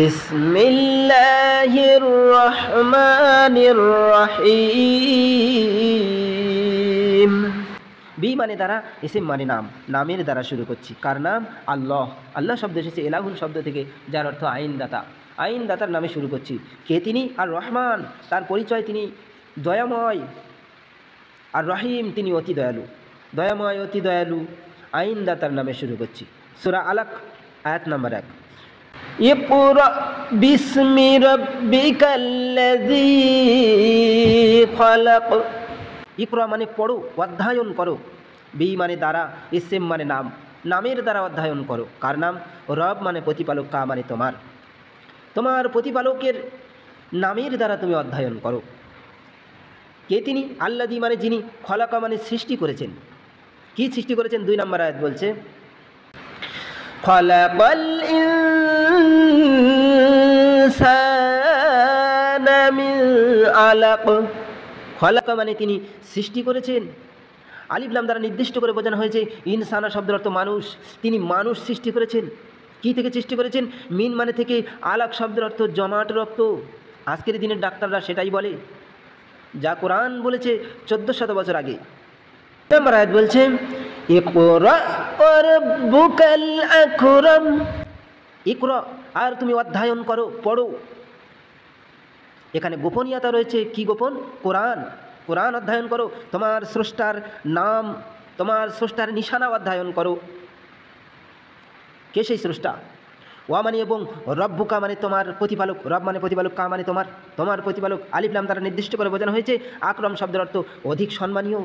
বিসমিল্লাহির রহমানির রহিম। বি মানে দ্বারা, ইসিম মানে নাম, নামের দ্বারা শুরু করছি। কার নাম? আল্লাহ। আল্লাহ শব্দ এসেছে এলাহুল শব্দ থেকে, যার অর্থ আইনদাতা। আইনদাতার নামে শুরু করছি। কে তিনি? আর রহমান, তার পরিচয় তিনি দয়াময়। আর রহিম, তিনি অতি দয়ালু। দয়াময়, অতি দয়ালু, আইনদাতার নামে শুরু করছি। সূরা আলাক আয়াত নম্বর 1। ইকরা বিসমি রাব্বিকাল্লাযী খালাক। ইকরা মানে পড়ো, অধ্যয়ন করো। বি মানে দ্বারা, ইসম মানে নাম, নামের দ্বারা অধ্যয়ন করো। কার নাম? রব মানে প্রতিপালক, কা মানে তোমার, তোমার প্রতিপালকের নামের দ্বারা তুমি অধ্যয়ন করো। কে তিনি? আল্লাযী মানে যিনি, খলাকা মানে সৃষ্টি করেছেন। কি সৃষ্টি করেছেন? 2 নম্বর আয়াত বলছে খলাকাল ইনসানা মিন আলাক। খলাকা মানে তিনি সৃষ্টি করেছেন। আলিফ লাম দ্বারা নির্দিষ্ট করে বোঝানো হয়েছে ইনসানা শব্দের অর্থ মানুষ। তিনি মানুষ সৃষ্টি করেছেন। কি থেকে সৃষ্টি করেছেন? মিন মানে থেকে, আলাক শব্দের অর্থ জমাট রক্ত। আজকের দিনের ডাক্তাররা সেটাই বলে, যা কোরআন বলেছে 1400 বছর আগে। নম্বর আয়াত বলছে ইকরা রাব্বুকাল আকরাম। ইকরা, আর তুমি অধ্যয়ন করো, পড়ো। এখানে গোপনীয়তা রয়েছে। কি গোপন? কোরআন। কোরআন অধ্যয়ন করো। তোমার স্রষ্টার নাম, তোমার স্রষ্টার নিশানা অধ্যয়ন করো। কে সেই স্রষ্টা? ওয়া মানে এবং, রব্বুকা মানে তোমার প্রতিপালক। রব মানে প্রতিপালক, কা মানে তোমার, তোমার প্রতিপালক। আলিফ লাম দ্বারা নির্দিষ্ট করে বোঝানো হয়েছে আকরম শব্দের অর্থ অধিক সম্মানীয়।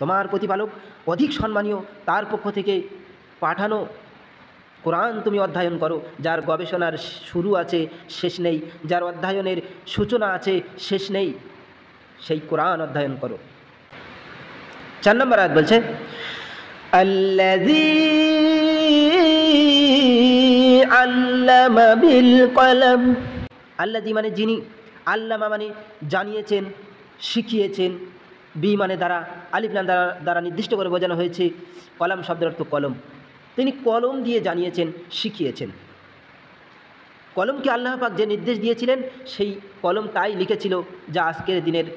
তোমার প্রতিপালক অধিক সম্মানীয়, তার পক্ষ থেকে পাঠানো কোরআন তুমি অধ্যয়ন করো। যার গবেষণার শুরু আছে, শেষ নেই, যার অধ্যয়নের সূচনা আছে, শেষ নেই, সেই কোরআন অধ্যয়ন করো। 4 নম্বর আয়াত বলছে আল্লাযী আল্লামা বিল কলম। আল্লাযী মানে যিনি, আল্লামা মানে জানিয়েছেন, শিখিয়েছেন। বি মানে দ্বারা, আলিফ লাম দ্বারা নির্দিষ্ট করে বোঝানো হয়েছে কলম শব্দের অর্থ কলম। তিনি কলম দিয়ে জানিয়েছেন, শিখিয়েছেন। কলমকে আল্লাহ পাক যে নির্দেশ দিয়েছিলেন, সেই কলম তাই লিখেছিল, যা আজকের দিনের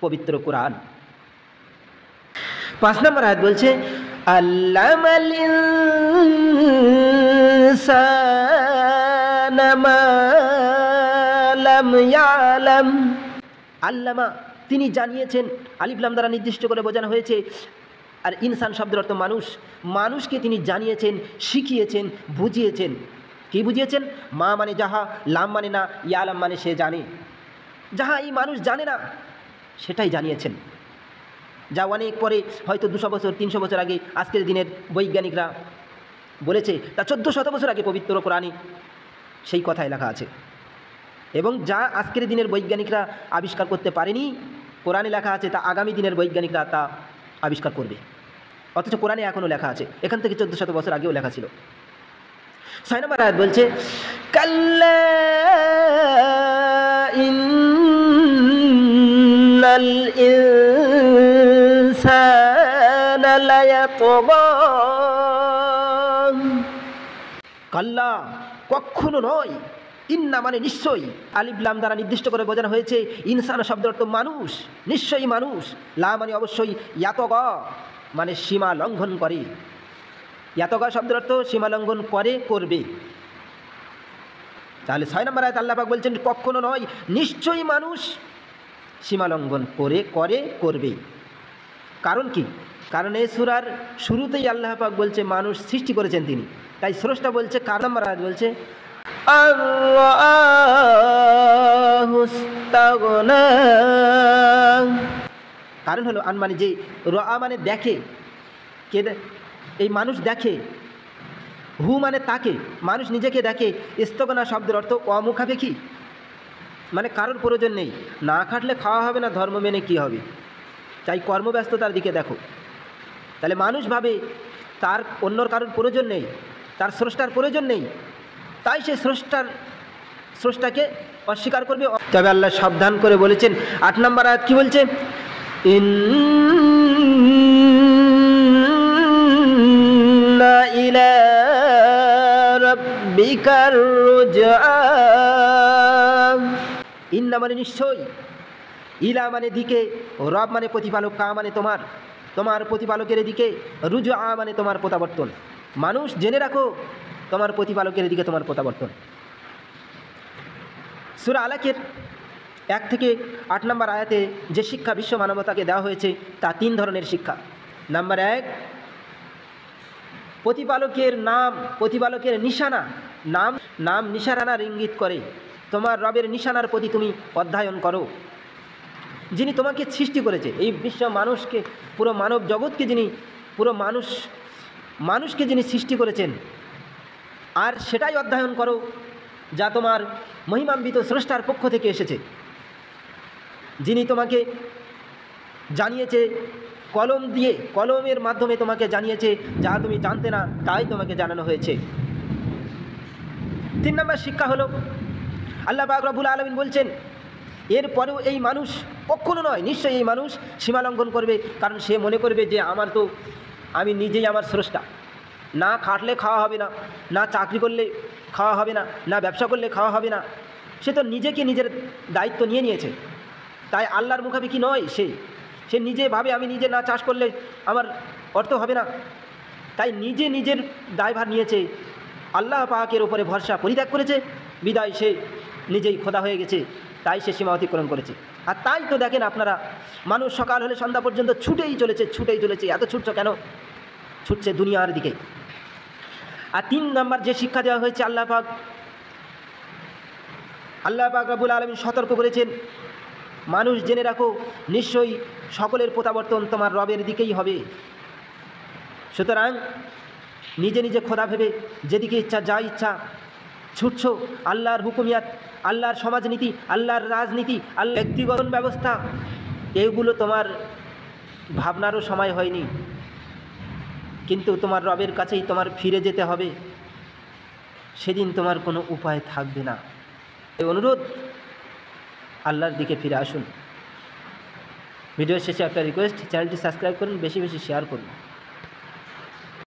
পবিত্র কোরআন। 5 নম্বর আয়াত বলছে আল্লামাল ইনসানা মা লাম ইয়ালাম। আল্লামা, তিনি জানিয়েছেন। আলিফ লাম দ্বারা নির্দিষ্ট করে বোঝানো হয়েছে। আর ইনসান শব্দের অর্থ মানুষ। মানুষকে তিনি জানিয়েছেন, শিখিয়েছেন, বুঝিয়েছেন। কি বুঝিয়েছেন? মা মানে যাহা, লাম মানে না, ইয়ালাম মানে সে জানে। যাহা এই মানুষ জানে না, সেটাই জানিয়েছেন। যা অনেক পরে, হয়তো 200 বছর 300 বছর আগে আজকের দিনের বৈজ্ঞানিকরা বলেছে, তা 1400 বছর আগে পবিত্র কোরআনে সেই কথাই লেখা আছে। এবং যা আজকের দিনের বৈজ্ঞানিকরা আবিষ্কার করতে পারেনি, কোরআনে লেখা আছে, তা আগামী দিনের বৈজ্ঞানিকরা তা আবিষ্কার করবে। অথচ কোরআনে এখনও লেখা আছে, এখান থেকে 1400 বছর আগেও লেখা ছিল। 6 নম্বর আয়াত বলছে কাল্লা ইন্নাল ইনসানা লায়াতগা। কাল্লা, কখনো নয়। ইন্না মানে নিশ্চয়ই, আলিফ লাম দ্বারা নির্দিষ্ট করে বোঝানো হয়েছে ইনসান শব্দের অর্থ মানুষ, নিশ্চয়ই মানুষ। লা মানে অবশ্যই, ইয়াতগা মানে সীমা লঙ্ঘন করে। ইয়াতগা শব্দের অর্থ সীমা লঙ্ঘন করে, করবে। তাহলে 6 নম্বর আয়াত আল্লাহ পাক বলছেন কখনো নয়, নিশ্চয়ই মানুষ সীমা লঙ্ঘন করে, করবে। কারণ কি? কারণ এই সূরার শুরুতেই আল্লাহ পাক বলছে মানুষ সৃষ্টি করেছেন তিনি। তাই স্রষ্টা বলছে। 4 নম্বর আয়াত বলছে কারণ হলো আন মানে যে, রা মানে দেখে, কে এই মানুষ দেখে, হু মানে তাকে, মানুষ নিজেকে দেখে। ইস্তগনা শব্দের অর্থ অমুখাপেক্ষী, মানে কারোর প্রয়োজন নেই। না খাটলে খাওয়া হবে না, ধর্ম মেনে কী হবে, চাই কর্মব্যস্ততার দিকে দেখো। তাহলে মানুষ ভাবে তার অন্যর কারোর প্রয়োজন নেই, তার স্রষ্টার প্রয়োজন নেই, তাই সে স্রষ্টাকে অস্বীকার করবে। তবে আল্লাহ সাবধান করে বলেছেন। 8 নম্বর আয়াত কি বলছে? ইন্না ইলা রাব্বিকা ইলাইকার রুজআ। ইন্না মানে নিশ্চয়, ইলা মানে দিকে, রব মানে প্রতিপালক, কা মানে তোমার, তোমার প্রতিপালকের দিকে, রুজআ মানে তোমার প্রত্যাবর্তন। মানুষ জেনে রাখো, তোমার প্রতিপালকের দিকে তোমার প্রত্যাবর্তন। সূরা আলাকের 1 থেকে 8 নম্বর আয়াতে যে শিক্ষা বিশ্ব মানবতাকে দেওয়া হয়েছে তা 3 ধরনের শিক্ষা। নাম্বার 1, প্রতিপালকের নাম, প্রতিপালকের নিশানা, নাম নিশানার ইঙ্গিত করে। তোমার রবের নিশানার প্রতি তুমি অধ্যয়ন করো। যিনি তোমাকে সৃষ্টি করেছে, এই বিশ্ব মানুষকে, পুরো মানব জগৎকে যিনি, পুরো মানুষকে যিনি সৃষ্টি করেছেন, আর সেটাই অধ্যয়ন করো যা তোমার মহিমান্বিত স্রষ্টার পক্ষ থেকে এসেছে, যিনি তোমাকে জানিয়েছে কলম দিয়ে, কলমের মাধ্যমে তোমাকে জানিয়েছে যা তুমি জানতে না, তাই তোমাকে জানানো হয়েছে। 3 নম্বর শিক্ষা হলো, আল্লাহ পাক রব্বুল আলামিন বলছেন এরপরেও এই মানুষ কখনো নয়, নিশ্চয়ই এই মানুষ সীমালঙ্ঘন করবে, কারণ সে মনে করবে যে আমি নিজেই আমার স্রষ্টা, না খাটলে খাওয়া হবে না, না চাকরি করলে খাওয়া হবে না, না ব্যবসা করলে খাওয়া হবে না। সে তো নিজেকে নিজের দায়িত্ব নিয়েছে, তাই আল্লাহর মুখাপেক্ষি নয়। সে নিজে ভাবে আমি নিজে না চাষ করলে আমার অর্থ হবে না, তাই নিজে নিজের দায়ভার নিয়েছে, আল্লাহ পাকের ওপরে ভরসা পরিত্যাগ করেছে, বিদায় সে নিজেই খোদা হয়ে গেছে, তাই সে সীমা অতিক্রম করেছে। আর তাই তো দেখেন আপনারা, মানুষ সকাল হলে সন্ধ্যা পর্যন্ত ছুটেই চলেছে। এত ছুটছ কেন? ছুটছে দুনিয়ার দিকে। আর 3 নম্বর যে শিক্ষা দেওয়া হয়েছে, আল্লাহ পাক রব্বুল আলামিন সতর্ক করেছেন, মানুষ জেনে রাখো নিশ্চয়ই সকলের প্রত্যাবর্তন তোমার রবের দিকেই হবে। সুতরাং নিজে নিজে খোদা ভেবে যেদিকে ইচ্ছা, যা ইচ্ছা ছুটছ, আল্লাহর হুকুমিয়াত, আল্লাহর সমাজনীতি, আল্লাহর রাজনীতি, আল্লাহর ব্যক্তিগত ব্যবস্থা, এগুলো তোমার ভাবনারও সময় হয়নি, কিন্তু তোমার রবের কাছেই তোমার ফিরে যেতে হবে। সেদিন তোমার কোনো উপায় থাকবে না। এই অনুরোধ, আল্লাহর দিকে ফিরে আসুন। ভিডিওর শেষে একটা রিকোয়েস্ট, চ্যানেলটি সাবস্ক্রাইব করুন, বেশি বেশি শেয়ার করুন।